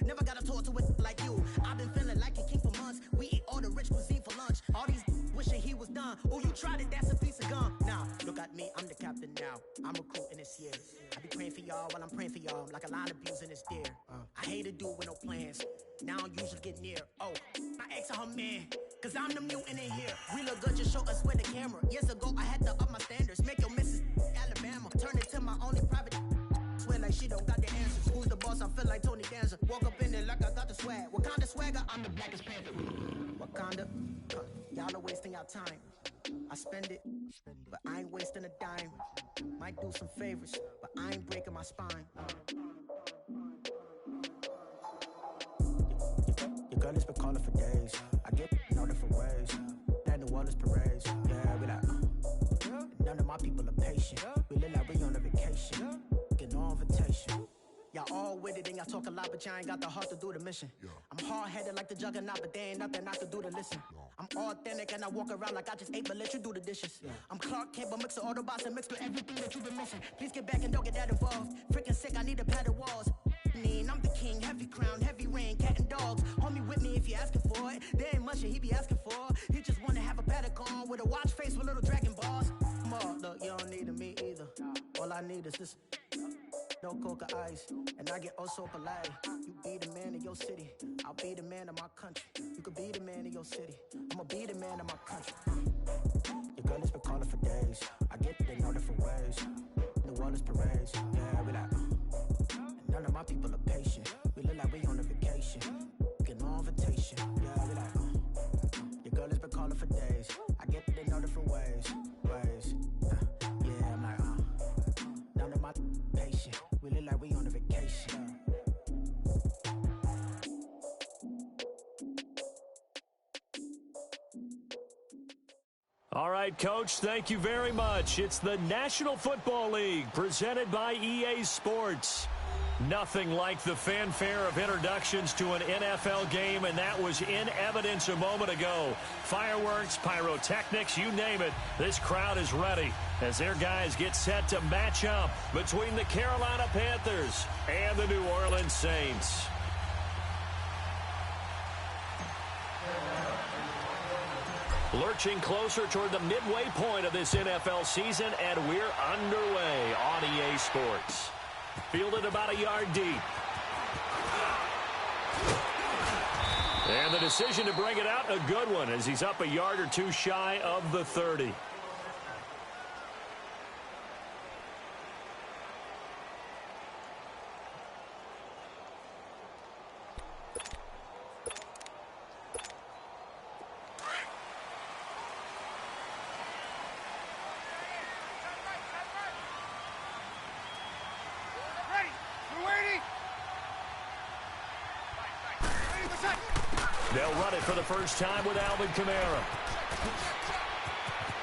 Never got a tour to it like you. I've been feeling like a king for months. We eat all the rich cuisine for lunch. All these wishing he was done. Oh, you tried it, that's a piece of gum. Now, look at me, I'm the captain now. I'm recruiting this year. I be praying for y'all while I'm praying for y'all. Like a line of abusing this deer. I hate a dude with no plans. Now I usually get near. Oh, my ex and her man. Cause I'm the mutant in here. We look good, just show us with the camera. Years ago, I had to up my standards. Make your missus Alabama. Turn it to my only private. Swear like she don't got the answers. Who's the boss? I feel like Tony Danza. Walk up in there like I got the swag. What kind of swagger? I'm the blackest panther. Wakanda. Y'all are wasting your time. I spend it, but I ain't wasting a dime. Might do some favors, but I ain't breaking my spine. Your girl has been calling for days. I get all different ways. That New Orleans parades. Yeah, we like, none of my people are patient. We look like we on a vacation. Get no invitation. Y'all all with it and y'all talk a lot, but y'all ain't got the heart to do the mission. I'm hard-headed like the juggernaut, but there ain't nothing I can do to listen. I'm authentic and I walk around like I just ate, but let you do the dishes. I'm Clark Kent, but mix the Autobots and mix with everything that you've been missing. Please get back and don't get that involved. Freaking sick, I need a padded walls. I'm the king, heavy crown, heavy rain, cat and dogs. Homie with me if you're asking for it. There ain't much that he be asking for. He just wanna have a paddock on with a watch face with little dragon balls. Look, you don't need me either. All I need is this. No coca ice, and I get oh so polite. You be the man of your city, I'll be the man of my country. You could be the man of your city, I'ma be the man of my country. Your girl has been calling for days. I get it in all different ways. New Orleans parades, yeah, we like. None of my people are patient. We look like we on a vacation. Get no invitation, yeah, we like. Your girl has been calling for days. I get it in all different ways. Yeah, I'm like, none of my patient. We look like we on a vacation. All right, Coach, thank you very much. It's the National Football League presented by EA Sports. Nothing like the fanfare of introductions to an NFL game, and that was in evidence a moment ago. Fireworks, pyrotechnics, you name it. This crowd is ready as their guys get set to match up between the Carolina Panthers and the New Orleans Saints. Lurching closer toward the midway point of this NFL season, and we're underway on EA Sports. Fielded about a yard deep. And the decision to bring it out, a good one, as he's up a yard or two shy of the 30. They'll run it for the first time with Alvin Kamara.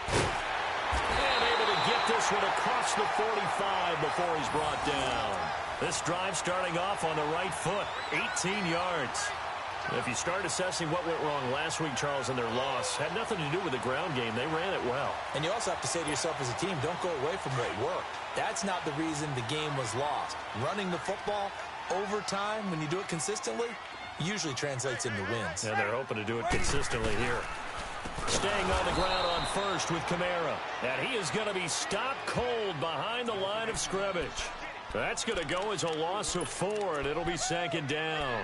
And able to get this one across the 45 before he's brought down. This drive starting off on the right foot, 18 yards. If you start assessing what went wrong last week, Charles, in their loss, had nothing to do with the ground game. They ran it well. And you also have to say to yourself as a team, don't go away from what worked. That's not the reason the game was lost. Running the football over time, when you do it consistently, usually translates into wins. And they're hoping to do it consistently here. Staying on the ground on first with Kamara. And he is going to be stopped cold behind the line of scrimmage. That's going to go as a loss of 4, and it'll be second down.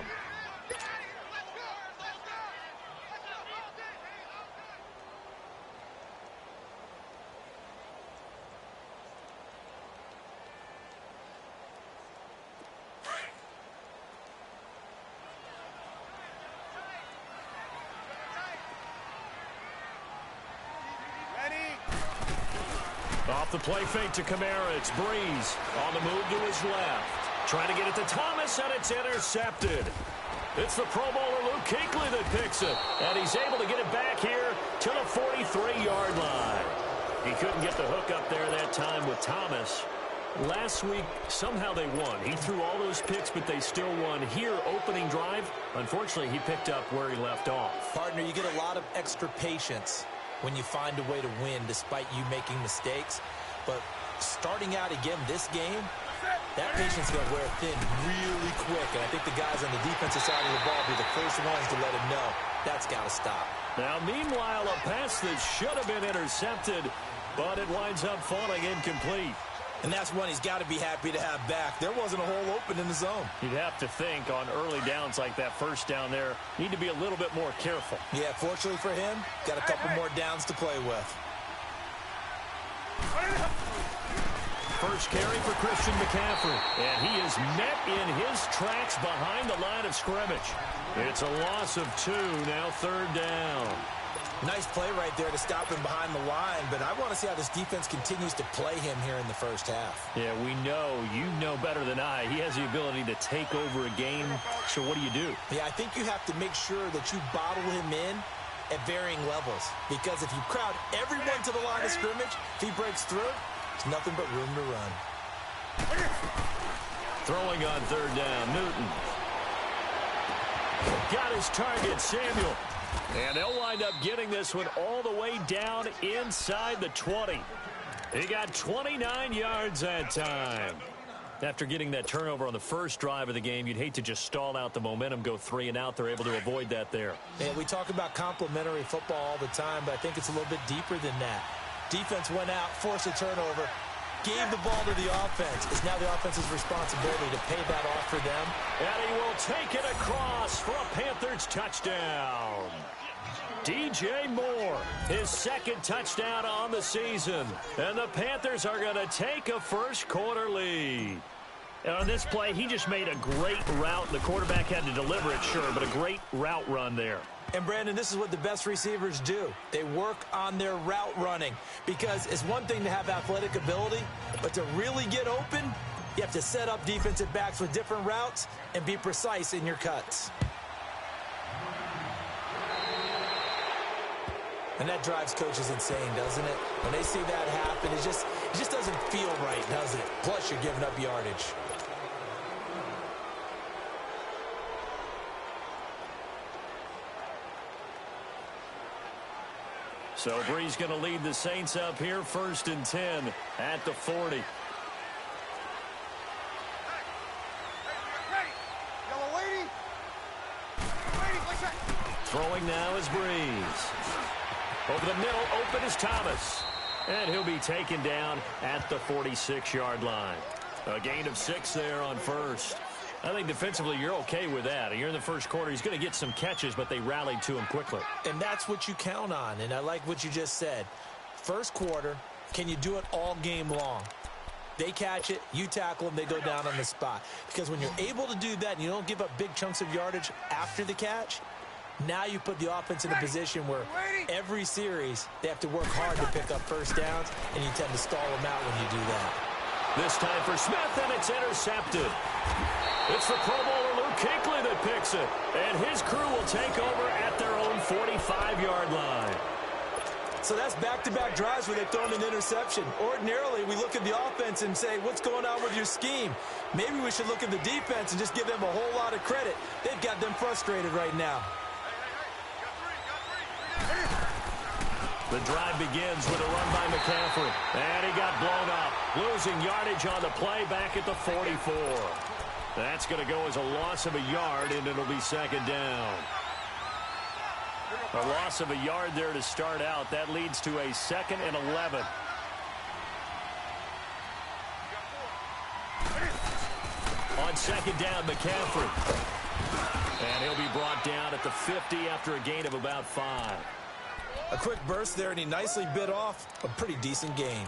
Off the play fake to Kamara, it's Breeze on the move to his left. Trying to get it to Thomas, and it's intercepted. It's the Pro Bowler Luke Kuechly that picks it, and he's able to get it back here to the 43-yard line. He couldn't get the hook up there that time with Thomas. Last week, somehow they won. He threw all those picks, but they still won. Here, opening drive, unfortunately, he picked up where he left off. Partner, you get a lot of extra patience when you find a way to win despite you making mistakes. But starting out again this game, That patience is going to wear thin really quick, and I think the guys on the defensive side of the ball will be the first ones to let him know that's got to stop. Now, meanwhile, a pass that should have been intercepted, but it winds up falling incomplete. And that's one he's got to be happy to have back. There wasn't a hole open in the zone. You'd have to think on early downs like that first down there, need to be a little bit more careful. Yeah, fortunately for him, got a couple more downs to play with. First carry for Christian McCaffrey, and he is met in his tracks behind the line of scrimmage. It's a loss of 2, now third down. Nice play right there to stop him behind the line, but I want to see how this defense continues to play him here in the first half. Yeah, we know, you know better than I, he has the ability to take over a game, so what do? Yeah, I think you have to make sure that you bottle him in at varying levels, because if you crowd everyone to the line of scrimmage, if he breaks through, there's nothing but room to run. Throwing on third down, Newton. Got his target, Samuel. And they'll wind up getting this one all the way down inside the 20. He got 29 yards that time. After getting that turnover on the first drive of the game, you'd hate to just stall out the momentum, go 3 and out. They're able to avoid that there. Yeah, we talk about complementary football all the time, but I think it's a little bit deeper than that. Defense went out, forced a turnover, gave the ball to the offense. It's now the offense's responsibility to pay that off for them. And he will take it across for a Panthers touchdown. DJ Moore, his second touchdown on the season. And the Panthers are going to take a first quarter lead. And on this play, he just made a great route. The quarterback had to deliver it, sure, but a great route run there. And, Brandon, this is what the best receivers do. They work on their route running, because it's one thing to have athletic ability, but to really get open, you have to set up defensive backs with different routes and be precise in your cuts. And that drives coaches insane, doesn't it? When they see that happen, it just doesn't feel right, does it? Plus, you're giving up yardage. So Bree's going to lead the Saints up here, 1st and 10 at the 40. Throwing now is Breeze. Over the middle, open is Thomas. And he'll be taken down at the 46-yard line. A gain of 6 there on first. I think defensively you're okay with that. You're in the first quarter. He's going to get some catches, but they rallied to him quickly. And that's what you count on, and I like what you just said. First quarter, can you do it all game long? They catch it, you tackle them, they go down on the spot. Because when you're able to do that and you don't give up big chunks of yardage after the catch, now you put the offense in a position where every series they have to work hard to pick up first downs, and you tend to stall them out when you do that. This time for Smith, and it's intercepted. It's the Pro Bowler Luke Kuechly that picks it, and his crew will take over at their own 45-yard line. So that's back-to-back drives where they've thrown an interception. Ordinarily, we look at the offense and say, what's going on with your scheme? Maybe we should look at the defense and just give them a whole lot of credit. They've got them frustrated right now. The drive begins with a run by McCaffrey, and he got blown up, losing yardage on the play back at the 44. That's going to go as a loss of a yard, and it'll be second down. A loss of a yard there to start out. That leads to a 2nd and 11. On second down, McCaffrey. And he'll be brought down at the 50 after a gain of about 5. A quick burst there, and he nicely bit off a pretty decent gain.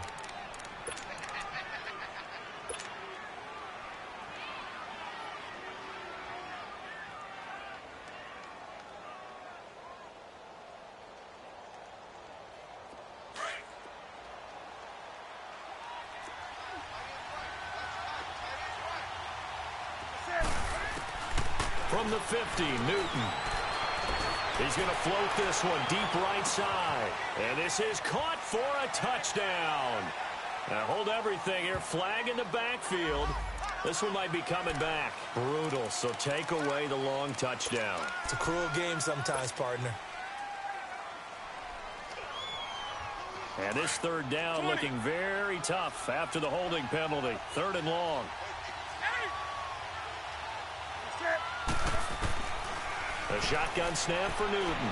From the 50, Newton. He's going to float this one deep right side. And this is caught for a touchdown. Now hold everything here. Flag in the backfield. This one might be coming back. Brutal, so take away the long touchdown. It's a cruel game sometimes, partner. And this third down looking very tough after the holding penalty. 3rd and long. A shotgun snap for Newton.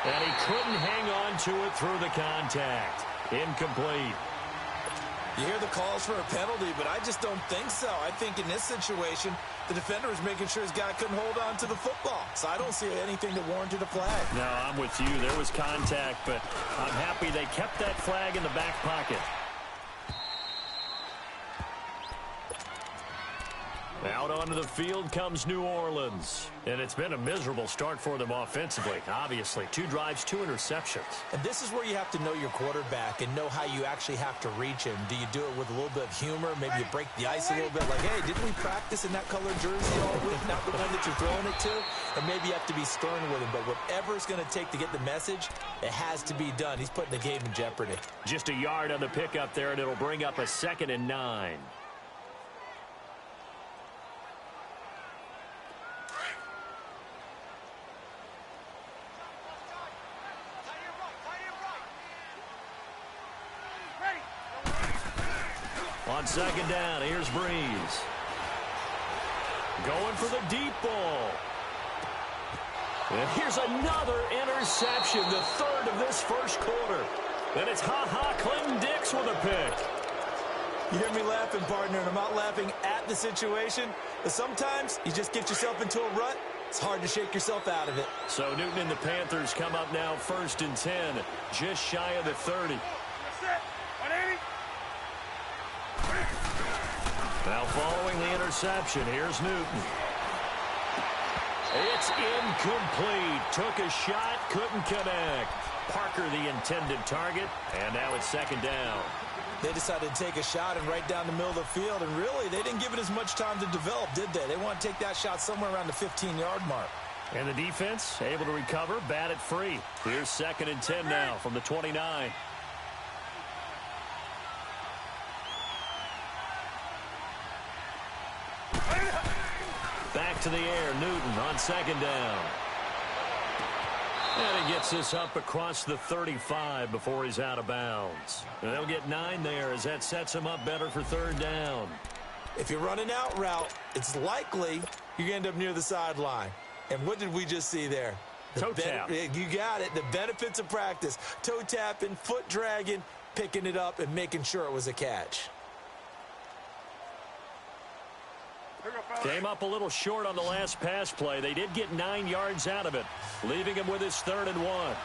And he couldn't hang on to it through the contact. Incomplete. You hear the calls for a penalty, but I just don't think so. I think in this situation, the defender was making sure his guy couldn't hold on to the football. So I don't see anything that warranted a flag. No, I'm with you. There was contact, but I'm happy they kept that flag in the back pocket. Out onto the field comes New Orleans. And it's been a miserable start for them offensively. Obviously, 2 drives, 2 interceptions. And this is where you have to know your quarterback and know how you actually have to reach him. Do you do it with a little bit of humor? Maybe you break the ice a little bit. Like, hey, didn't we practice in that colored jersey all week? Not the one that you're throwing it to? Or maybe you have to be stern with him. But whatever it's going to take to get the message, it has to be done. He's putting the game in jeopardy. Just a yard on the pickup there, and it'll bring up a 2nd and 9. On 2nd down, here's Breeze. Going for the deep ball. And here's another interception, the 3rd of this first quarter. And it's Clinton-Dix with a pick. You hear me laughing, partner, and I'm not laughing at the situation. But sometimes you just get yourself into a rut. It's hard to shake yourself out of it. So Newton and the Panthers come up now 1st and 10, just shy of the 30. Now following the interception, here's Newton. It's incomplete. Took a shot, couldn't connect. Parker the intended target, and now it's 2nd down. They decided to take a shot and right down the middle of the field, and really, they didn't give it as much time to develop, did they? They want to take that shot somewhere around the 15-yard mark. And the defense able to recover, bat it free. Here's 2nd and 10 now from the 29. Back to the air, Newton on 2nd down. And he gets this up across the 35 before he's out of bounds. And they'll get 9 there as that sets him up better for 3rd down. If you're running out route, it's likely you end up near the sideline. And what did we just see there? Toe tap. You got it. The benefits of practice. Toe tapping, foot dragging, picking it up, and making sure it was a catch. Came up a little short on the last pass play. They did get 9 yards out of it, leaving him with his 3rd and 1.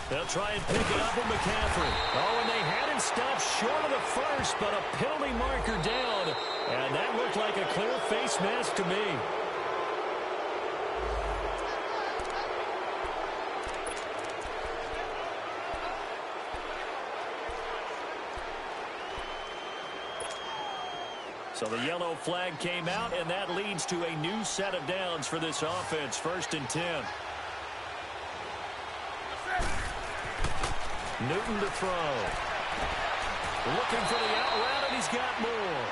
They'll try and pick it up with McCaffrey. Oh, and they had him stopped short of the first, but a penalty marker down. And that looked like a clear face mask to me. So the yellow flag came out, and that leads to a new set of downs for this offense. 1st and 10. Newton to throw. Looking for the out route, and he's got more.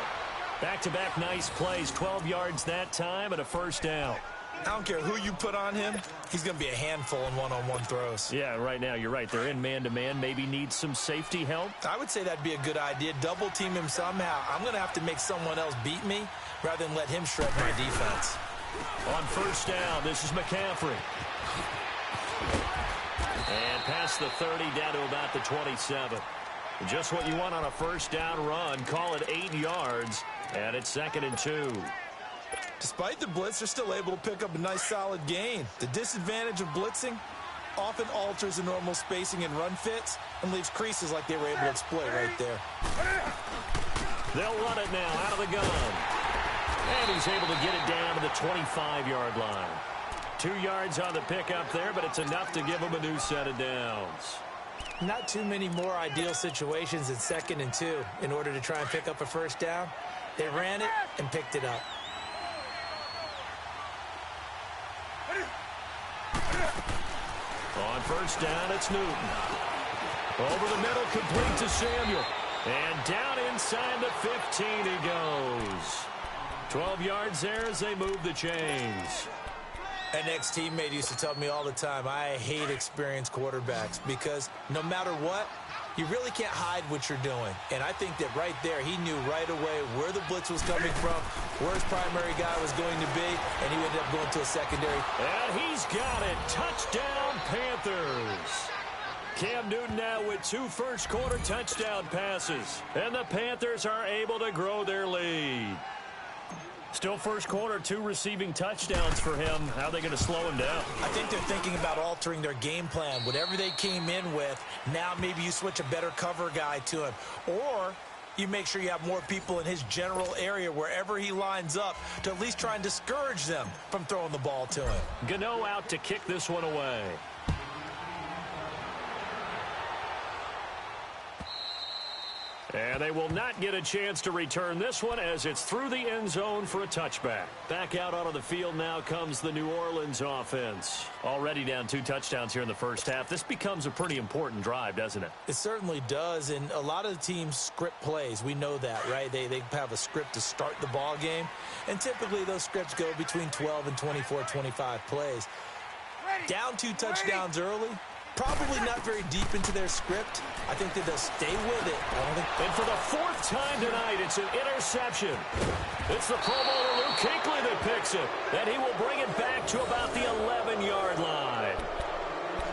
Back-to-back nice plays, 12 yards that time, and a 1st down. I don't care who you put on him. He's going to be a handful in one-on-one throws. Yeah, right now, you're right. They're in man-to-man. Maybe needs some safety help. I would say that'd be a good idea. Double-team him somehow. I'm going to have to make someone else beat me rather than let him shred my defense. On 1st down, this is McCaffrey. And past the 30, down to about the 27. Just what you want on a 1st down run. Call it 8 yards, and it's 2nd and 2. Despite the blitz, they're still able to pick up a nice solid gain. The disadvantage of blitzing often alters the normal spacing and run fits and leaves creases like they were able to exploit right there. They'll run it now out of the gun. And he's able to get it down to the 25-yard line. 2 yards on the pickup there, but it's enough to give him a new set of downs. Not too many more ideal situations in 2nd and 2 in order to try and pick up a 1st down. They ran it and picked it up. On 1st down, it's Newton. Over the middle, complete to Samuel. And down inside the 15 he goes. 12 yards there as they move the chains. An ex-teammate used to tell me all the time, I hate experienced quarterbacks because no matter what, you really can't hide what you're doing. And I think that right there, he knew right away where the blitz was coming from, where his primary guy was going to be, and he ended up going to a secondary. And he's got it. Touchdown, Panthers. Cam Newton now with 2 first-quarter touchdown passes. And the Panthers are able to grow their lead. Still first quarter, 2 receiving touchdowns for him. How are they going to slow him down? I think they're thinking about altering their game plan. Whatever they came in with, now maybe you switch a better cover guy to him. Or you make sure you have more people in his general area wherever he lines up to at least try and discourage them from throwing the ball to him. Gano out to kick this one away. And they will not get a chance to return this one as it's through the end zone for a touchback. Back out onto the field now comes the New Orleans offense. Already down 2 touchdowns here in the first half. This becomes a pretty important drive, doesn't it? It certainly does, and a lot of the teams script plays. We know that, right? They have a script to start the ball game, and typically those scripts go between 12 and 24, 25 plays. Down 2 touchdowns early. Probably not very deep into their script. I think that they'll stay with it. And for the 4th time tonight, it's an interception. It's the Pro Bowler Luke Kuechly that picks it. And he will bring it back to about the 11-yard line.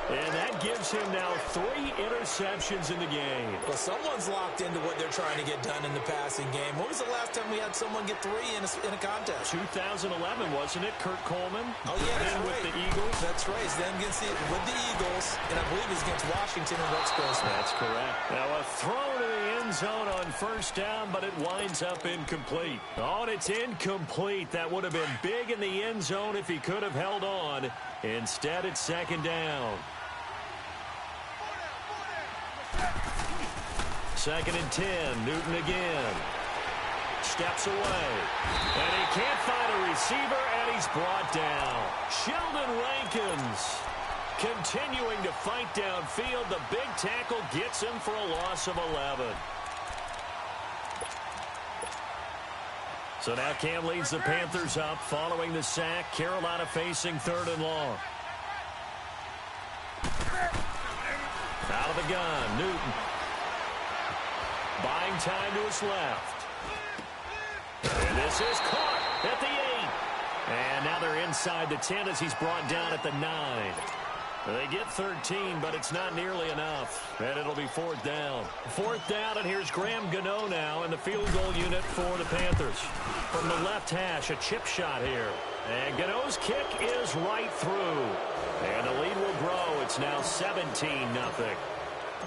And that gives him now 3 interceptions in the game. Well, someone's locked into what they're trying to get done in the passing game. When was the last time we had someone get 3 in a contest? 2011, wasn't it? Kurt Coleman. Oh, yeah, that's right. With the Eagles. That's right. It's them with the Eagles, and I believe it's against Washington and Rex Grossman. That's correct. Now a throw to the end zone on first down, but it winds up incomplete. Oh, and it's incomplete. That would have been big in the end zone if he could have held on. Instead, it's 2nd down. 2nd and 10. Newton again. Steps away. And he can't find a receiver, and he's brought down. Sheldon Rankins continuing to fight downfield. The big tackle gets him for a loss of 11. So now Cam leads the Panthers up following the sack. Carolina facing 3rd and long. Out of the gun, Newton. Buying time to his left. And this is caught at the 8. And now they're inside the 10 as he's brought down at the 9. They get 13, but it's not nearly enough. And it'll be 4th down. 4th down, and here's Graham Gano now in the field goal unit for the Panthers. From the left hash, a chip shot here. And Gano's kick is right through. And the lead will grow. It's now 17-0.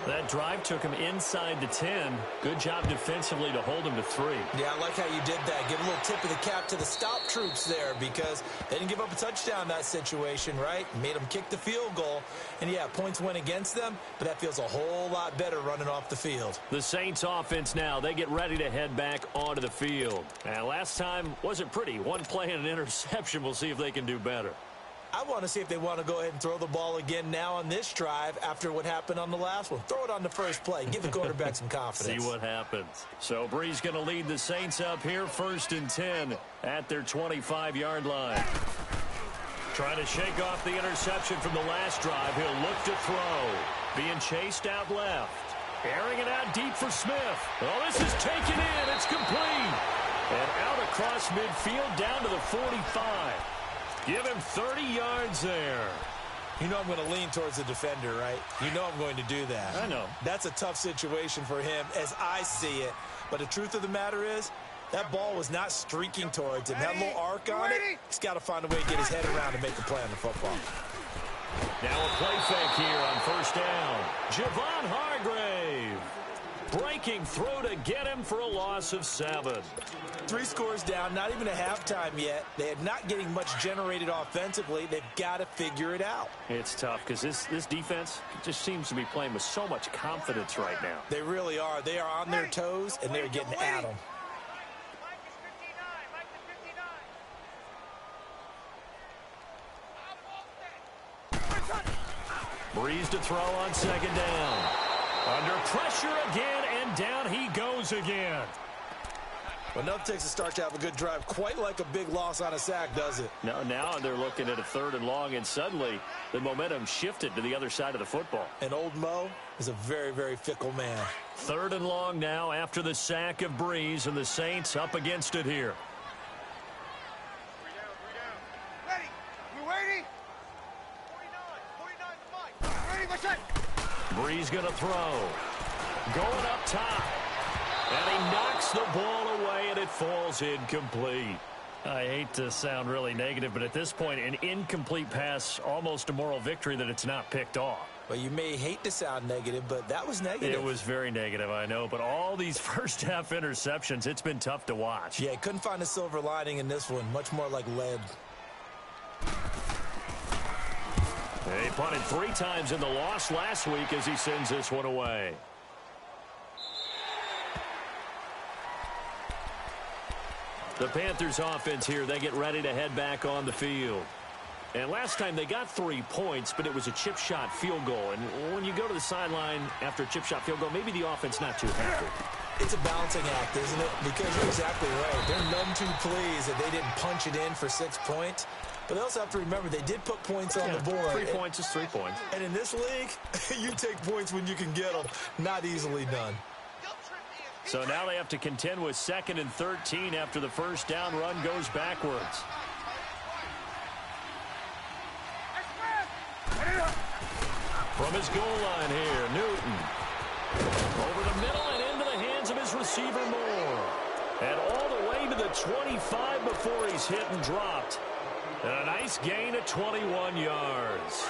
That drive took him inside the 10. Good job defensively to hold him to 3. Yeah, I like how you did that. Give a little tip of the cap to the stop troops there because they didn't give up a touchdown in that situation, right? Made them kick the field goal. And, yeah, points went against them, but that feels a whole lot better running off the field. The Saints offense now, they get ready to head back onto the field. And last time wasn't pretty. 1 play and an interception. We'll see if they can do better. I want to see if they want to go ahead and throw the ball again now on this drive after what happened on the last one. Throw it on the first play. Give the quarterback some confidence. See what happens. So Brees going to lead the Saints up here 1st and 10 at their 25-yard line. Trying to shake off the interception from the last drive. He'll look to throw. Being chased out left. Airing it out deep for Smith. Oh, this is taken in. It's complete. And out across midfield down to the 45. Give him 30 yards there. You know I'm going to lean towards the defender, right? You know I'm going to do that. I know. That's a tough situation for him as I see it. But the truth of the matter is, that ball was not streaking towards him. That little arc on it, he's got to find a way to get his head around and make a play on the football. Now a play fake here on first down. Javon Hargrave. Breaking through to get him for a loss of 7. 3 scores down, not even a halftime yet. They are not getting much generated offensively. They've got to figure it out. It's tough because this defense just seems to be playing with so much confidence right now. They really are. They are on their toes, and they're getting at them. Brees to throw on 2nd down. Under pressure again, and down he goes again. Well, enough takes a start to have a good drive. Quite like a big loss on a sack, does it? Now they're looking at a 3rd and long, and suddenly the momentum shifted to the other side of the football. And old Mo is a very, very fickle man. 3rd and long now after the sack of Breeze, and the Saints up against it here. Ready? We waiting? 49, 5. Ready, what's that? Breeze going to throw. Going up top. And he knocks the ball away, and it falls incomplete. I hate to sound really negative, but at this point, an incomplete pass, almost a moral victory that it's not picked off. Well, you may hate to sound negative, but that was negative. It was very negative, I know. But all these first-half interceptions, it's been tough to watch. Yeah, couldn't find a silver lining in this one. Much more like lead. He punted 3 times in the loss last week as he sends this one away. The Panthers offense here, they get ready to head back on the field. And last time they got 3 points, but it was a chip shot field goal. And when you go to the sideline after a chip shot field goal, maybe the offense not too happy. It's a balancing act, isn't it? Because you're exactly right. They're none too pleased that they didn't punch it in for 6 points. But they also have to remember they did put points on the board. 3 points is 3 points. And in this league, you take points when you can get them. Not easily done. So now they have to contend with 2nd and 13 after the first down run goes backwards. From his goal line here, Newton. Over the middle and into the hands of his receiver, Moore. And all the way to the 25 before he's hit and dropped. And a nice gain of 21 yards.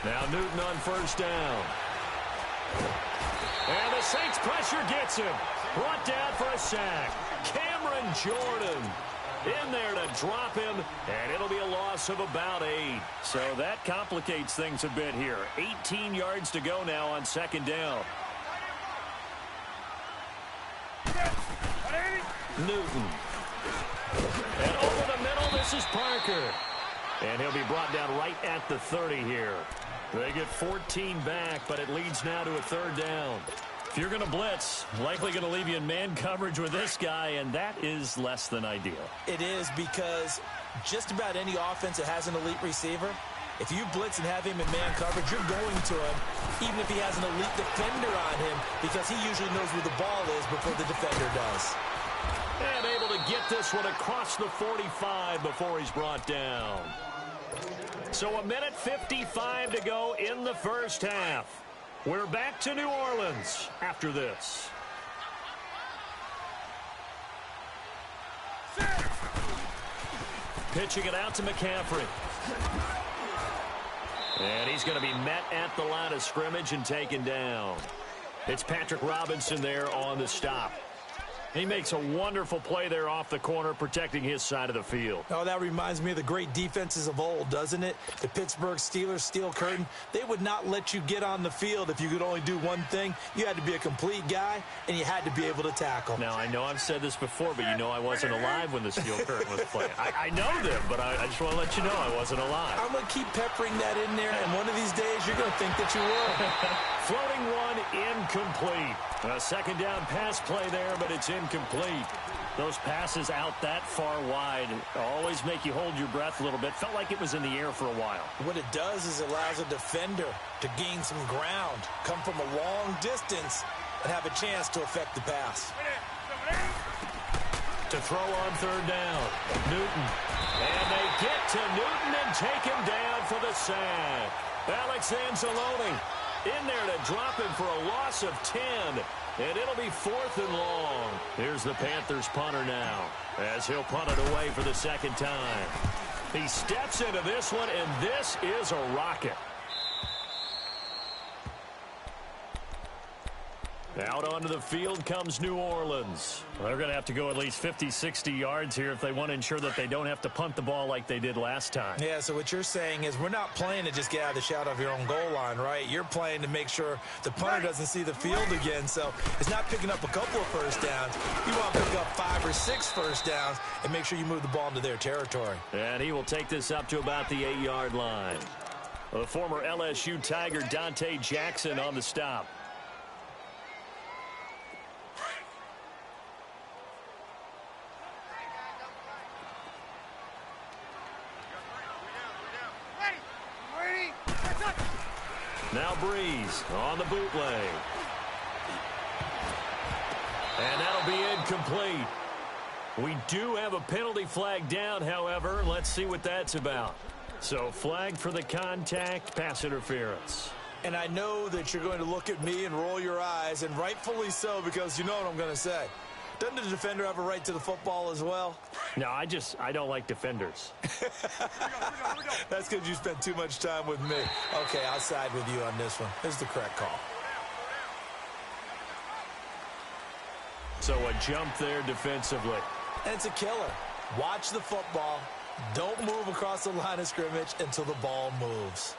Now Newton on first down. And the Saints pressure gets him. Brought down for a sack. Cameron Jordan in there to drop him, and it'll be a loss of about 8. So that complicates things a bit here. 18 yards to go now on 2nd down. Newton. And over the middle, this is Parker. And he'll be brought down right at the 30 here. They get 14 back, but it leads now to a 3rd down. If you're going to blitz, likely going to leave you in man coverage with this guy, and that is less than ideal. It is, because just about any offense that has an elite receiver, if you blitz and have him in man coverage, you're going to him, even if he has an elite defender on him, because he usually knows where the ball is before the defender does. And able to get this one across the 45 before he's brought down. So 1:55 to go in the first half. We're back to New Orleans after this. Pitching it out to McCaffrey. And he's going to be met at the line of scrimmage and taken down. It's Patrick Robinson there on the stop. He makes a wonderful play there off the corner, protecting his side of the field. Oh, that reminds me of the great defenses of old, doesn't it? The Pittsburgh Steelers, Steel Curtain. They would not let you get on the field if you could only do one thing. You had to be a complete guy, and you had to be able to tackle. Now, I know I've said this before, but you know I wasn't alive when the Steel Curtain was playing. I know them, but I just want to let you know I wasn't alive. I'm going to keep peppering that in there, and one of these days you're going to think that you were. Floating one, incomplete. A 2nd down pass play there, but it's incomplete. Those passes out that far wide always make you hold your breath a little bit. Felt like it was in the air for a while. What it does is it allows a defender to gain some ground, come from a long distance, and have a chance to affect the pass. To throw on 3rd down, Newton. And they get to Newton and take him down for the sack. Alex Anzalone in there to drop him for a loss of 10. And it'll be 4th and long. Here's the Panthers punter now, as he'll punt it away for the 2nd time. He steps into this one, and this is a rocket. Out onto the field comes New Orleans. They're going to have to go at least 50, 60 yards here if they want to ensure that they don't have to punt the ball like they did last time. Yeah, so what you're saying is we're not playing to just get out of the shadow of your own goal line, right? You're playing to make sure the punter doesn't see the field again. So it's not picking up a couple of first downs. You want to pick up 5 or 6 first downs and make sure you move the ball into their territory. And he will take this up to about the 8-yard line. The former LSU Tiger Dante Jackson on the stop. Now Breeze on the bootleg. And that'll be incomplete. We do have a penalty flag down, however. Let's see what that's about. So flag for the contact, pass interference. And I know that you're going to look at me and roll your eyes, and rightfully so, because you know what I'm going to say. Doesn't the defender have a right to the football as well? No, I don't like defenders. That's because you spent too much time with me. Okay, I'll side with you on this one. This is the correct call. So a jump there defensively. And it's a killer. Watch the football. Don't move across the line of scrimmage until the ball moves.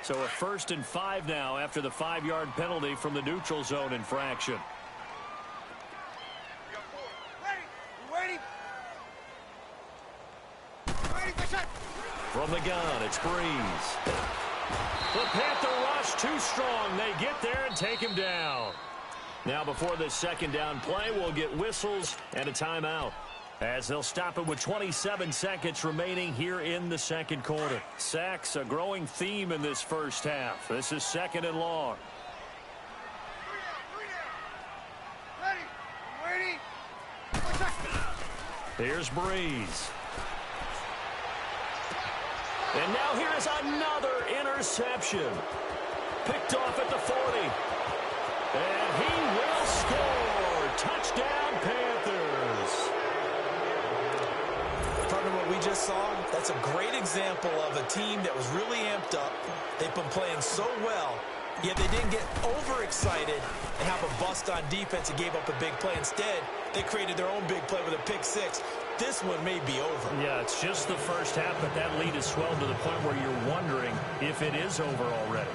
So a 1st and 5 now after the 5-yard penalty from the neutral zone infraction. From the gun, it's Breeze. The Panther rush too strong. They get there and take him down. Now before this second down play, we'll get whistles and a timeout, as they'll stop it with 27 seconds remaining here in the second quarter. Sacks, a growing theme in this first half. This is 2nd and long. Here's Breeze. And now here's another interception. Picked off at the 40. And he will score. Touchdown, Panthers. Partner, what we just saw, that's a great example of a team that was really amped up. They've been playing so well, yet they didn't get overexcited and have a bust on defense and gave up a big play. Instead, they created their own big play with a pick six. This one may be over. Yeah, it's just the first half, but that lead has swelled to the point where you're wondering if it is over already.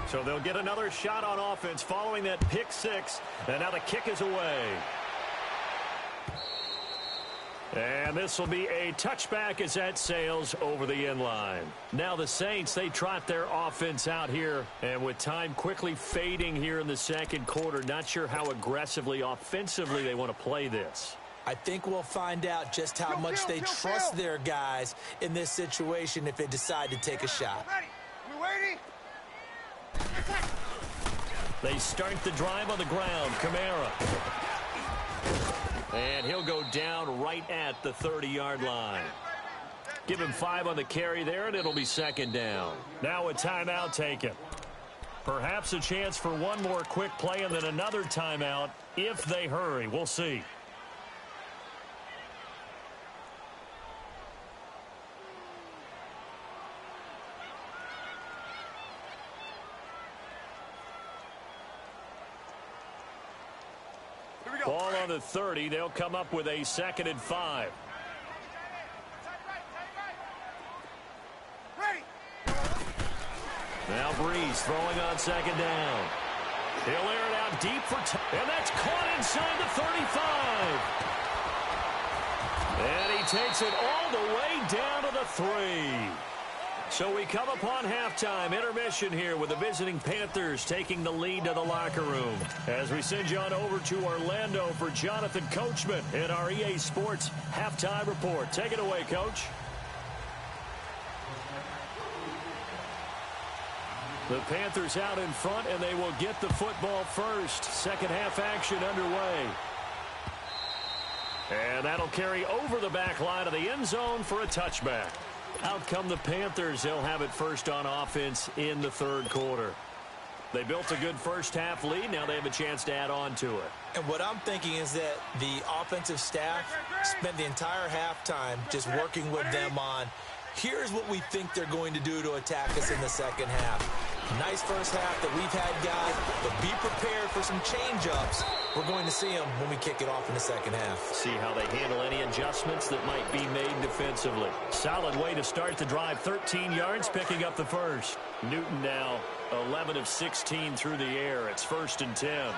So they'll get another shot on offense following that pick six, and now the kick is away. And this will be a touchback as that sails over the end line. Now the Saints, they trot their offense out here, and with time quickly fading here in the second quarter, not sure how aggressively, offensively they want to play this. I think we'll find out just how much they trust their guys in this situation if they decide to take a shot. We waiting? They start the drive on the ground. Kamara. And he'll go down right at the 30-yard line. Give him 5 on the carry there, and it'll be second down. Now a timeout taken. Perhaps a chance for one more quick play and then another timeout if they hurry. We'll see. Ball on the 30. They'll come up with a 2nd and 5. Now Breeze throwing on 2nd down. He'll air it out deep for and that's caught inside the 35. And he takes it all the way down to the 3. So we come upon halftime, intermission here with the visiting Panthers taking the lead to the locker room. As we send you on over to Orlando for Jonathan Coachman in our EA Sports Halftime Report. Take it away, Coach. The Panthers out in front, and they will get the football first. Second half action underway. And that'll carry over the back line of the end zone for a touchback. Out come the Panthers. They'll have it first on offense in the third quarter. They built a good first half lead. Now they have a chance to add on to it. And what I'm thinking is that the offensive staff spent the entire halftime just working with them on, here's what we think they're going to do to attack us in the second half. Nice first half that we've had, guys, but be prepared for some change-ups. We're going to see them when we kick it off in the second half. See how they handle any adjustments that might be made defensively. Solid way to start the drive. 13 yards, picking up the first. Newton now 11 of 16 through the air. It's 1st and 10.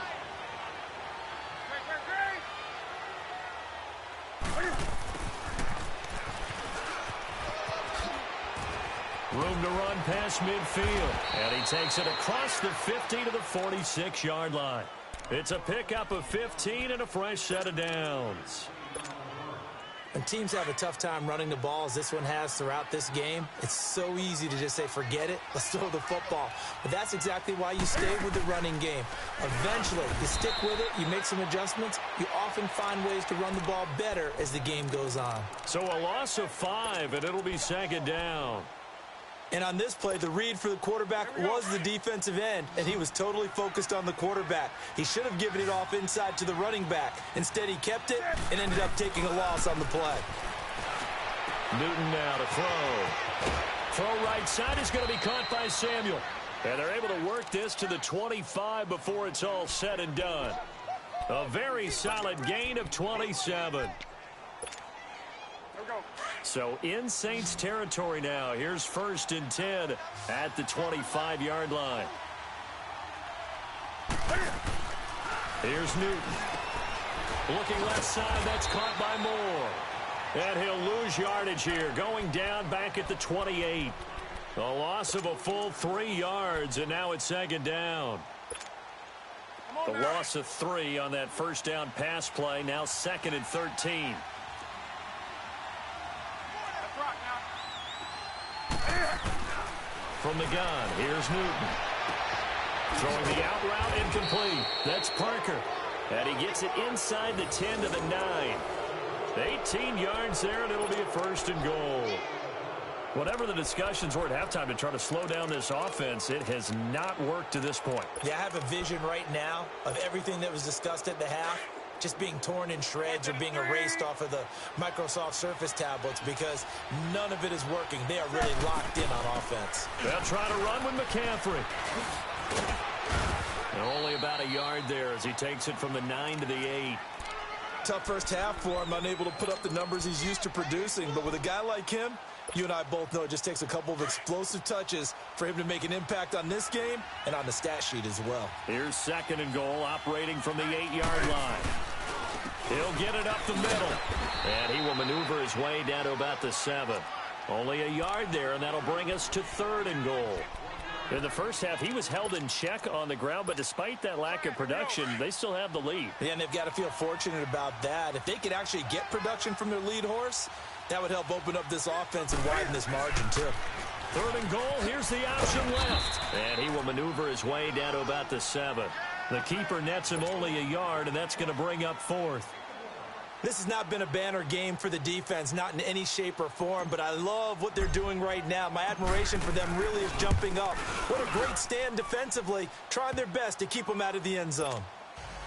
Room to run past midfield. And he takes it across the 50 to the 46-yard line. It's a pickup of 15 and a fresh set of downs. When teams have a tough time running the ball, as this one has throughout this game, it's so easy to just say, forget it, let's throw the football. But that's exactly why you stay with the running game. Eventually, you stick with it, you make some adjustments, you often find ways to run the ball better as the game goes on. So a loss of 5, and it'll be 2nd down. And on this play, the read for the quarterback was the defensive end, and he was totally focused on the quarterback. He should have given it off inside to the running back. Instead, he kept it and ended up taking a loss on the play. Newton now to throw. Throw right side is going to be caught by Samuel. And they're able to work this to the 25 before it's all said and done. A very solid gain of 27. So in Saints territory now. Here's 1st and 10 at the 25-yard line. Here's Newton. Looking left side. That's caught by Moore. And he'll lose yardage here. Going down back at the 28. A loss of a full 3 yards, and now it's 2nd down. The loss of 3 on that first down pass play. Now 2nd and 13. From the gun, here's Newton. Throwing the out route, incomplete. That's Parker. And he gets it inside the 10 to the 9. 18 yards there, and it'll be a 1st and goal. Whatever the discussions were at halftime to try to slow down this offense, it has not worked to this point. Yeah, I have a vision right now of everything that was discussed at the half just being torn in shreds or being erased off of the Microsoft Surface tablets because none of it is working. They are really locked in on offense. They'll try to run with McCaffrey. And only about a yard there as he takes it from the 9 to the 8. Tough first half for him, unable to put up the numbers he's used to producing. But with a guy like him, you and I both know it just takes a couple of explosive touches for him to make an impact on this game and on the stat sheet as well. Here's 2nd and goal, operating from the 8-yard line. He'll get it up the middle. And he will maneuver his way down to about the 7. Only a yard there, and that'll bring us to 3rd and goal. In the first half, he was held in check on the ground, but despite that lack of production, they still have the lead. Yeah, and they've got to feel fortunate about that. If they could actually get production from their lead horse, that would help open up this offense and widen this margin, too. 3rd and goal, here's the option left. And he will maneuver his way down to about the 7. The keeper nets him only a yard, and that's going to bring up 4th. This has not been a banner game for the defense, not in any shape or form, but I love what they're doing right now. My admiration for them really is jumping up. What a great stand defensively, trying their best to keep them out of the end zone.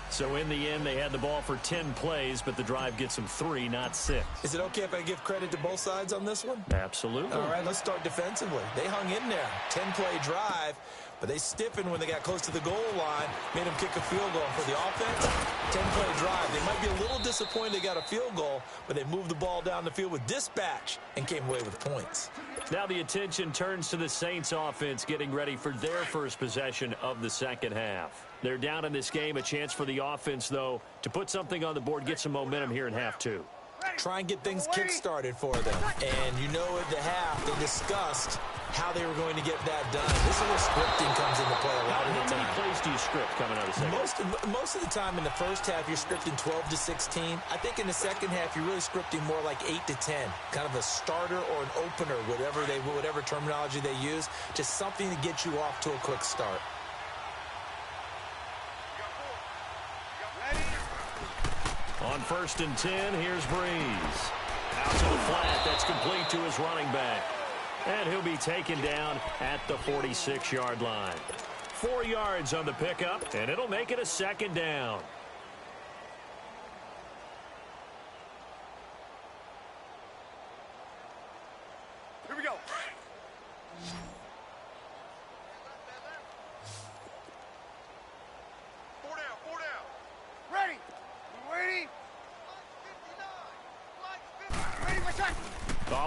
So in the end, they had the ball for 10 plays, but the drive gets them 3, not 6. Is it okay if I give credit to both sides on this one? Absolutely. All right, let's start defensively. They hung in there. 10-play drive, but they stiffened when they got close to the goal line, made them kick a field goal. For the offense, 10-play drive. They might be a little disappointed they got a field goal, but they moved the ball down the field with dispatch and came away with points. Now the attention turns to the Saints offense getting ready for their first possession of the second half. They're down in this game. A chance for the offense, though, to put something on the board, get some momentum here in half 2. Try and get things kick-started for them. And you know at the half, they discussed how they were going to get that done. This is where scripting comes into play a lot of the time. How many plays do you script coming out of the second? Most of the time in the first half, you're scripting 12 to 16. I think in the second half, you're really scripting more like 8 to 10. Kind of a starter or an opener, whatever terminology they use. Just something to get you off to a quick start. On 1st and 10, here's Breeze. Out to the flat. That's complete to his running back. And he'll be taken down at the 46-yard line. 4 yards on the pickup, and it'll make it a 2nd down. Here we go.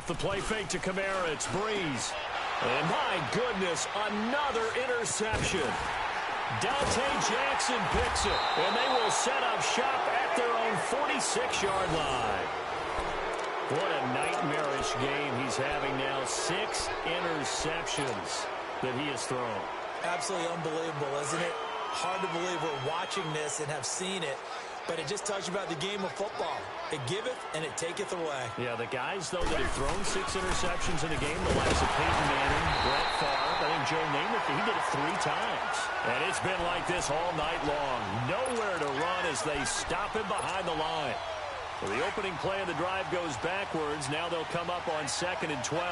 The play fake to Kamara. It's Breeze. And my goodness, another interception. Dante Jackson picks it, and they will set up shop at their own 46-yard line. What a nightmarish game he's having now. 6 interceptions that he has thrown. Absolutely unbelievable, isn't it? Hard to believe we're watching this and have seen it, but it just tells you about the game of football. It giveth and it taketh away. Yeah, the guys, though, that have thrown 6 interceptions in a game, the likes of Peyton Manning, Brett Favre, I think Joe Namath, he did it 3 times. And it's been like this all night long. Nowhere to run as they stop him behind the line. Well, the opening play of the drive goes backwards. Now they'll come up on 2nd and 12.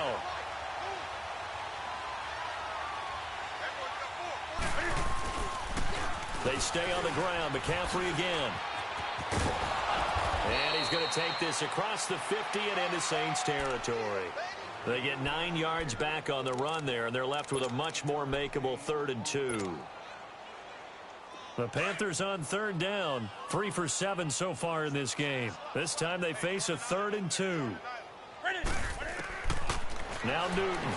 They stay on the ground. McCaffrey again. And he's going to take this across the 50 and into Saints territory. They get 9 yards back on the run there, and they're left with a much more makeable 3rd and 2. The Panthers on 3rd down, 3 for 7 so far in this game. This time they face a 3rd and 2. Now Newton.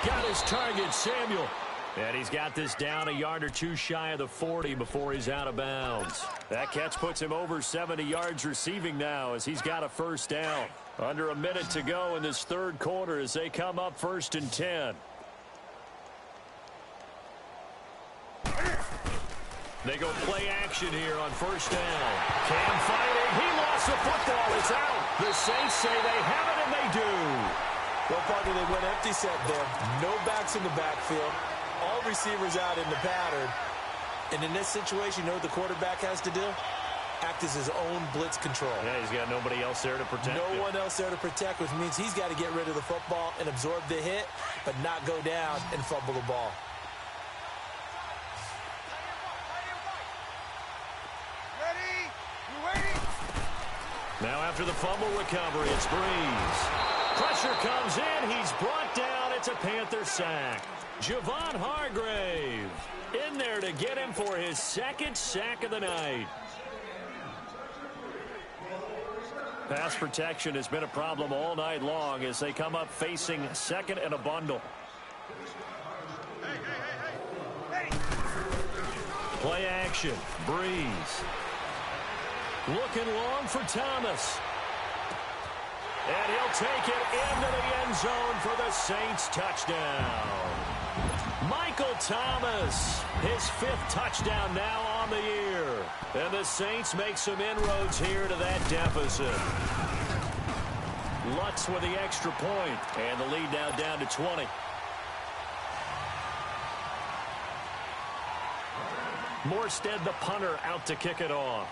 Got his target, Samuel. And he's got this down a yard or 2 shy of the 40 before he's out of bounds. That catch puts him over 70 yards receiving now as he's got a 1st down. Under a minute to go in this 3rd quarter as they come up 1st and 10. They go play action here on 1st down. Cam fighting. He lost the football. It's out. The Saints say they have it, and they do. Well, partner, they went empty set there. No backs in the backfield. All receivers out in the pattern. And in this situation, you know what the quarterback has to do? Act as his own blitz control. Yeah, he's got nobody else there to protect him. No one else there to protect, which means he's got to get rid of the football and absorb the hit, but not go down and fumble the ball. Now after the fumble recovery, it's Breeze. Pressure comes in. He's brought down. It's a Panther sack. Javon Hargrave in there to get him for his 2nd sack of the night. Pass protection has been a problem all night long as they come up facing 2nd and a bundle. Play action. Breeze. Looking long for Thomas. And he'll take it into the end zone for the Saints touchdown. Michael Thomas, his 5th touchdown now on the year. And the Saints make some inroads here to that deficit. Lutz with the extra point, and the lead now down to 20. Morstead, the punter, out to kick it off.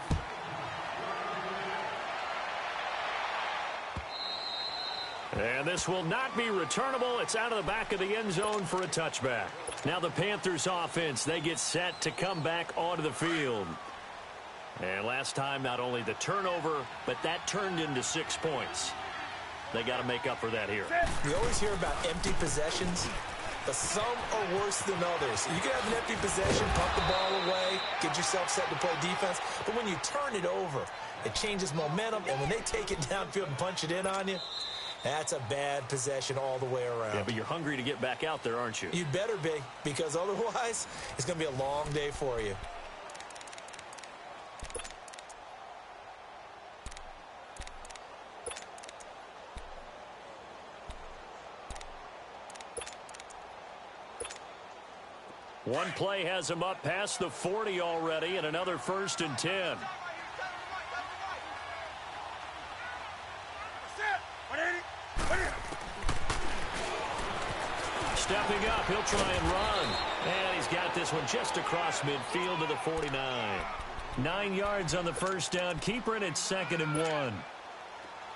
And this will not be returnable. It's out of the back of the end zone for a touchback. Now the Panthers offense, they get set to come back onto the field. And last time, not only the turnover, but that turned into 6 points. They got to make up for that here. We always hear about empty possessions, but some are worse than others. You can have an empty possession, pump the ball away, get yourself set to play defense. But when you turn it over, it changes momentum. And when they take it downfield and punch it in on you, that's a bad possession all the way around. Yeah, but you're hungry to get back out there, aren't you? You better be, because otherwise it's going to be a long day for you. One play has him up past the 40 already, and another 1st and 10. Stepping up, he'll try and run. And he's got this one just across midfield to the 49. 9 yards on the 1st down. Keeper, and it's 2nd and 1.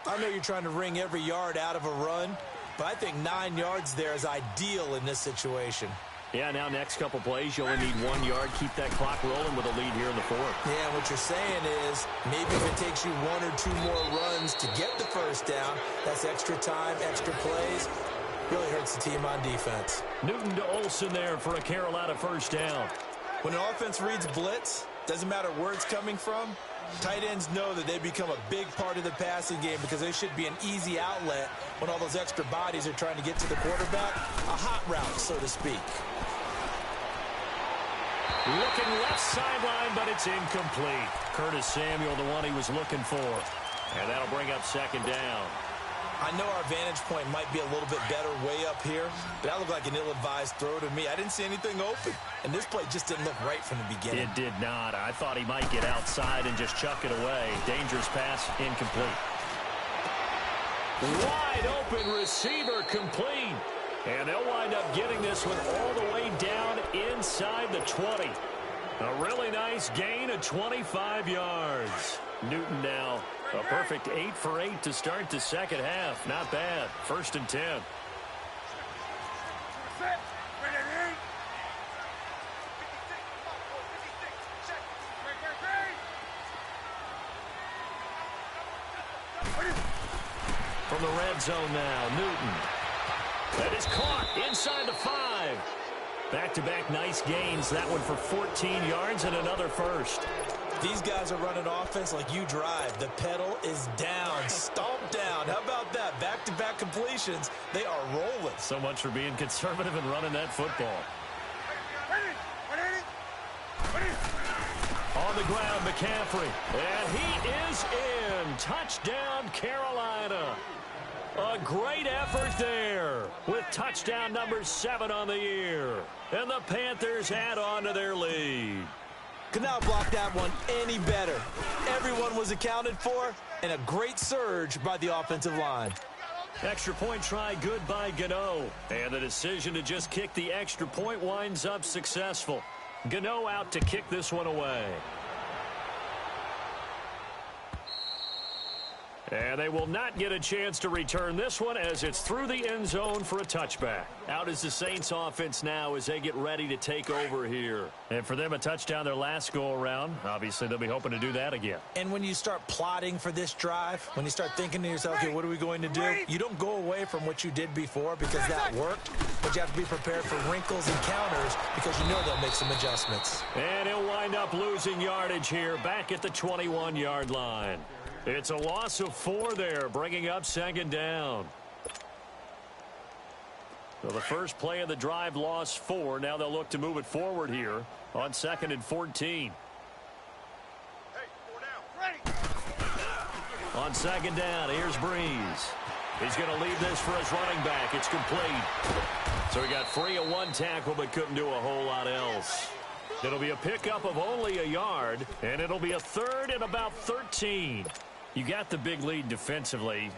I know you're trying to wring every yard out of a run, but I think 9 yards there is ideal in this situation. Yeah, now next couple plays, you only need 1 yard. Keep that clock rolling with a lead here in the 4th. Yeah, what you're saying is maybe if it takes you 1 or 2 more runs to get the 1st down, that's extra time, extra plays. Really hurts the team on defense. Newton to Olsen there for a Carolina 1st down. When an offense reads blitz, Doesn't matter where it's coming from. Tight ends know that they become a big part of the passing game because they should be an easy outlet when all those extra bodies are trying to get to the quarterback. A hot route, so to speak. Looking left sideline, but it's incomplete. Curtis Samuel, the one he was looking for. And that'll bring up second down. I know our vantage point might be a little bit better way up here, but that looked like an ill-advised throw to me. I didn't see anything open, and this play just didn't look right from the beginning. It did not. I thought he might get outside and just chuck it away. Dangerous pass, incomplete. Wide open receiver, complete. And they'll wind up getting this one all the way down inside the 20. A really nice gain of 25 yards. Newton now a perfect 8 for 8 to start the second half. Not bad. 1st and 10. From the red zone now, Newton. That is caught inside the 5. Back-to-back nice gains. That one for 14 yards and another first. These guys are running offense like you drive. The pedal is down, stomped down. How about that? Back-to-back completions. They are rolling. So much for being conservative and running that football. On the ground, McCaffrey. And he is in. Touchdown, Carolina. A great effort there with touchdown number 7 on the year. And the Panthers add on to their lead. Could not block that one any better. Everyone was accounted for, and a great surge by the offensive line. Extra point try good by Gano. And the decision to just kick the extra point winds up successful. Gano out to kick this one away. And they will not get a chance to return this one as it's through the end zone for a touchback. Out is the Saints offense now as they get ready to take over here. And for them, a touchdown their last go-around. Obviously, they'll be hoping to do that again. And when you start plotting for this drive, when you start thinking to yourself, okay, what are we going to do? You don't go away from what you did before because that worked, but you have to be prepared for wrinkles and counters because you know they'll make some adjustments. And he'll wind up losing yardage here back at the 21-yard line. It's a loss of 4 there, bringing up second down. So the first play of the drive lost 4. Now they'll look to move it forward here on 2nd and 14. Hey, 4 down. Ready. On 2nd down, here's Breeze. He's going to leave this for his running back. It's complete. So he got free of 1 tackle but couldn't do a whole lot else. It'll be a pickup of only a yard, and it'll be a 3rd and about 13. You got the big lead defensively,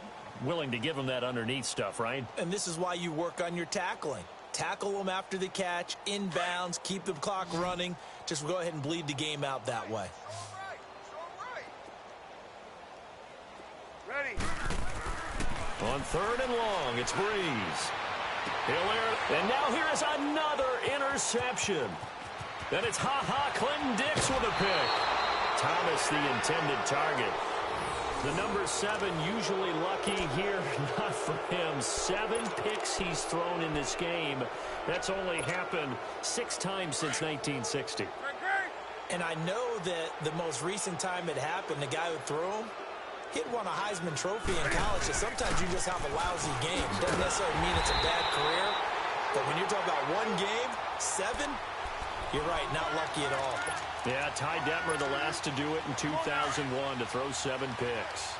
willing to give them that underneath stuff, right? And this is why you work on your tackling. Tackle them after the catch, inbounds, keep the clock running. Just go ahead and bleed the game out that way. Ready. On 3rd and long, it's Breeze. And now here is another interception. Then it's Clinton Dix with a pick. Thomas, the intended target. The number 7 usually lucky here. Not for him. 7 picks he's thrown in this game. That's only happened 6 times since 1960. And I know that the most recent time it happened, the guy who threw him, he'd won a Heisman Trophy in college. So sometimes you just have a lousy game. Doesn't necessarily mean it's a bad career. But when you're talking about 1 game, 7, you're right, not lucky at all. Yeah, Ty Detmer, the last to do it in 2001, to throw 7 picks.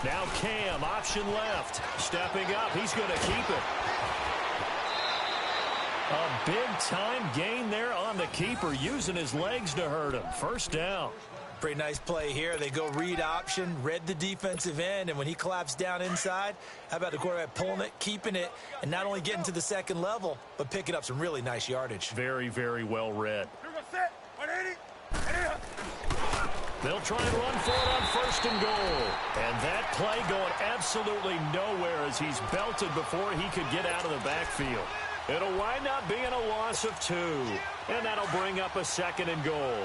Now Cam, option left. Stepping up, he's going to keep it. A big-time gain there on the keeper, using his legs to hurt him. 1st down. Pretty nice play here. They go read option, read the defensive end, and when he collapsed down inside, how about the quarterback pulling it, keeping it, and not only getting to the 2nd level, but picking up some really nice yardage. Very, very well read. Set. 180. They'll try and run for it on 1st and goal. And that play going absolutely nowhere as he's belted before he could get out of the backfield. It'll wind up being a loss of 2. And that'll bring up a 2nd and goal.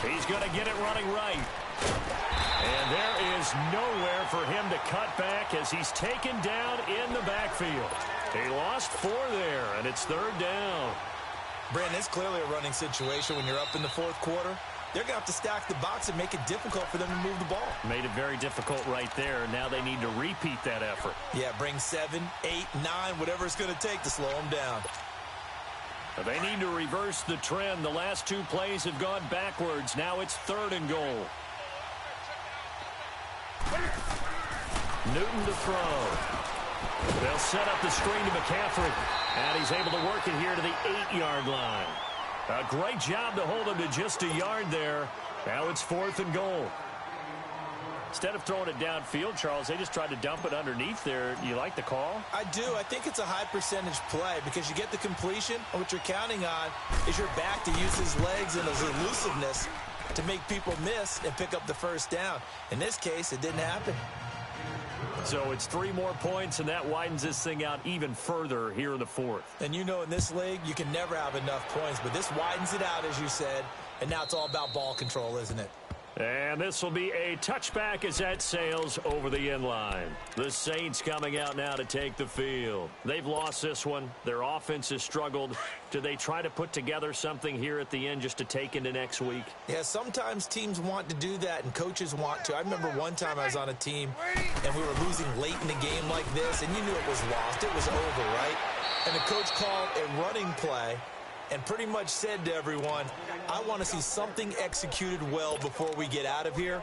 He's going to get it running right. And there is nowhere for him to cut back as he's taken down in the backfield. He lost 4 there, and it's 3rd down. Brandon, it's clearly a running situation when you're up in the 4th quarter. They're going to have to stack the box and make it difficult for them to move the ball. Made it very difficult right there. Now they need to repeat that effort. Yeah, bring 7, 8, 9, whatever it's going to take to slow them down. They need to reverse the trend. The last 2 plays have gone backwards. Now it's 3rd and goal. Newton to throw. They'll set up the screen to McCaffrey. And he's able to work it here to the 8-yard line. A great job to hold him to just a yard there. Now it's 4th and goal. Instead of throwing it downfield, Charles, they just tried to dump it underneath there. You like the call? I do. I think it's a high percentage play because you get the completion, and what you're counting on is your back to use his legs and his elusiveness to make people miss and pick up the 1st down. In this case, it didn't happen. So it's 3 more points, and that widens this thing out even further here in the 4th. And you know in this league, you can never have enough points, but this widens it out, as you said, and now it's all about ball control, isn't it? And this will be a touchback as that sails over the end line. The Saints coming out now to take the field. They've lost this one. Their offense has struggled. Do they try to put together something here at the end just to take into next week? Yeah, sometimes teams want to do that and coaches want to. I remember one time I was on a team and we were losing late in the game like this, and you knew it was lost. It was over, right? And the coach called a running play and pretty much said to everyone, I want to see something executed well before we get out of here.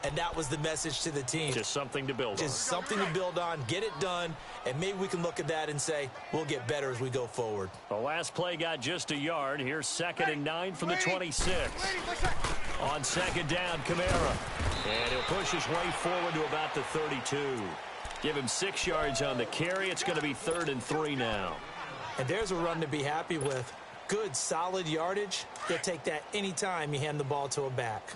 And that was the message to the team. Just something to build on. Just something to build on, get it done, and maybe we can look at that and say, we'll get better as we go forward. The last play got just a yard. Here's 2nd and 9 from the 26. On 2nd down, Kamara. And he'll push his way forward to about the 32. Give him 6 yards on the carry. It's going to be 3rd and 3 now. And there's a run to be happy with. Good, solid yardage. They'll take that anytime you hand the ball to a back.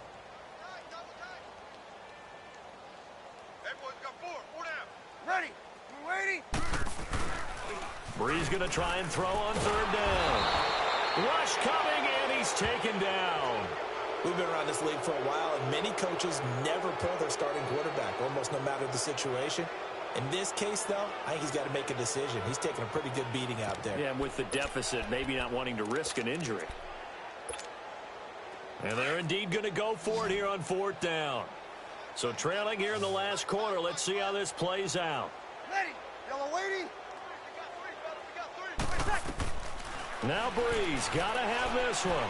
Hey, boys, got 4 down. Ready. We're waiting. Bree's going to try and throw on 3rd down. Rush coming, and he's taken down. We've been around this league for a while, and many coaches never pull their starting quarterback, almost no matter the situation. In this case, though, I think he's got to make a decision. He's taking a pretty good beating out there. Yeah, and with the deficit, maybe not wanting to risk an injury. And they're indeed going to go for it here on 4th down. So trailing here in the last quarter. Let's see how this plays out. Ready. Yellow waiting. Now Breeze got to have this one.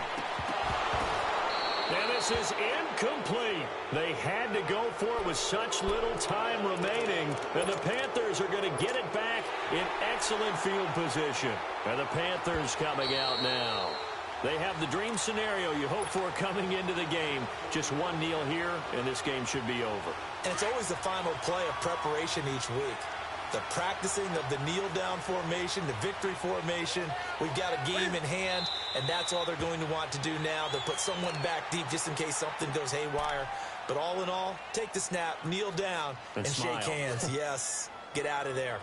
And this is incomplete. They had to go for it with such little time remaining. And the Panthers are going to get it back in excellent field position. And the Panthers coming out now. They have the dream scenario you hope for coming into the game. Just one kneel here, and this game should be over. And it's always the final play of preparation each week. The practicing of the kneel-down formation, the victory formation. We've got a game in hand, and that's all they're going to want to do now. They'll put someone back deep just in case something goes haywire. But all in all, take the snap, kneel down, and shake hands. Yes, get out of there.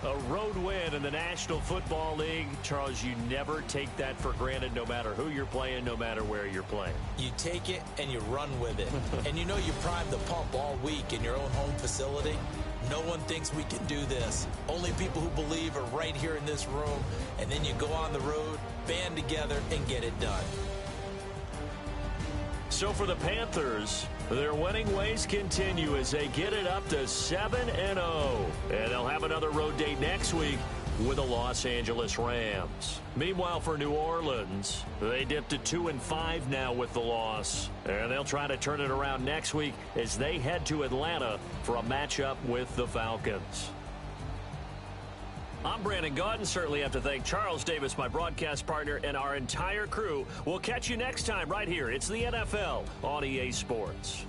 A road win in the National Football League. Charles, you never take that for granted no matter who you're playing, no matter where you're playing. You take it and you run with it. And you know you prime the pump all week in your own home facility. No one thinks we can do this. Only people who believe are right here in this room. And then you go on the road, band together, and get it done. So for the Panthers, their winning ways continue as they get it up to 7-0. And they'll have another road date next week with the Los Angeles Rams. Meanwhile, for New Orleans, they dipped to 2-5 now with the loss. And they'll try to turn it around next week as they head to Atlanta for a matchup with the Falcons. I'm Brandon Gaudin. Certainly have to thank Charles Davis, my broadcast partner, and our entire crew. We'll catch you next time right here. It's the NFL on EA Sports.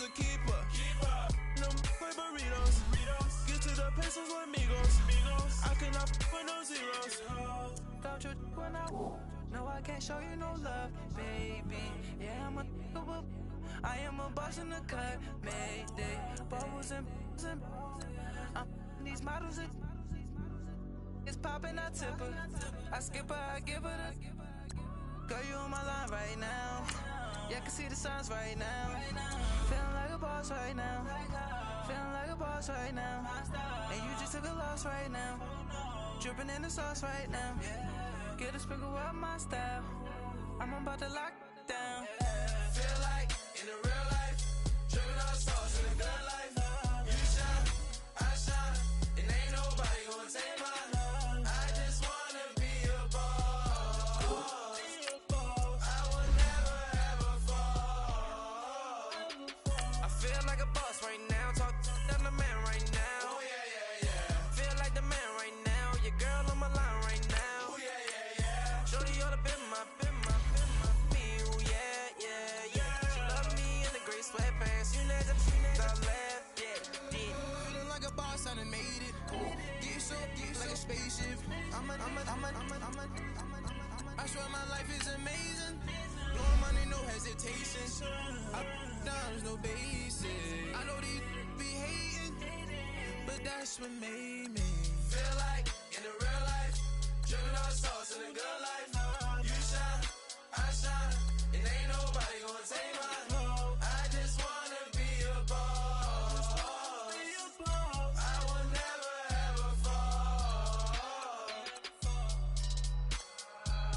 a keeper. No play burritos. Get to the pesos with amigos. I cannot put no zeros. Don't you when I no, I can't show you no love, baby. Yeah, I am a boss in the cut, Mayday. Bubbles and these models it's popping, I tip her. I skip her, I give her the. Girl, you on my line right now. Yeah, I can see the signs right now. Feeling like a boss right now. Feeling like a boss right now. And you just took a loss right now. Dripping in the sauce right now. Get a sprinkle up my style. I'm about to lock down. Feel like in the real life, dripping all sauce in the good life. You shine, I shine, and ain't nobody gonna take mine. I just wanna be a boss. I will never ever fall. I feel like a boss right now. Talk to the man right now. Oh yeah. Feel like the man right now. Your girl on my line right now. Oh yeah. Shorty oughta been my me. Ooh, yeah. She love me in the gray sweatpants. You never left, yeah. Feeling like a boss, I done made it. Get so like a spaceship. I swear my life is amazing. Blowing money, no hesitation. Up, down, no basic. I know these be hating, but that's what made me feel like in the real life, dripping all sauce in the good life. You shine, I shine, and ain't nobody gonna take mine. I just wanna be a boss. I will never ever fall.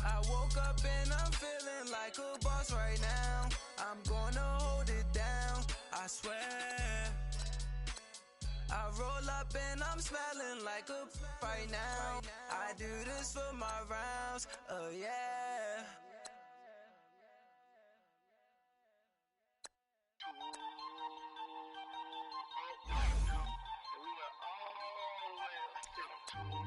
I woke up and I'm feeling like a boss right now. I'm gonna hold it down, I swear. I roll up and I'm smelling like a right now. I do this for my rounds, oh yeah. We are all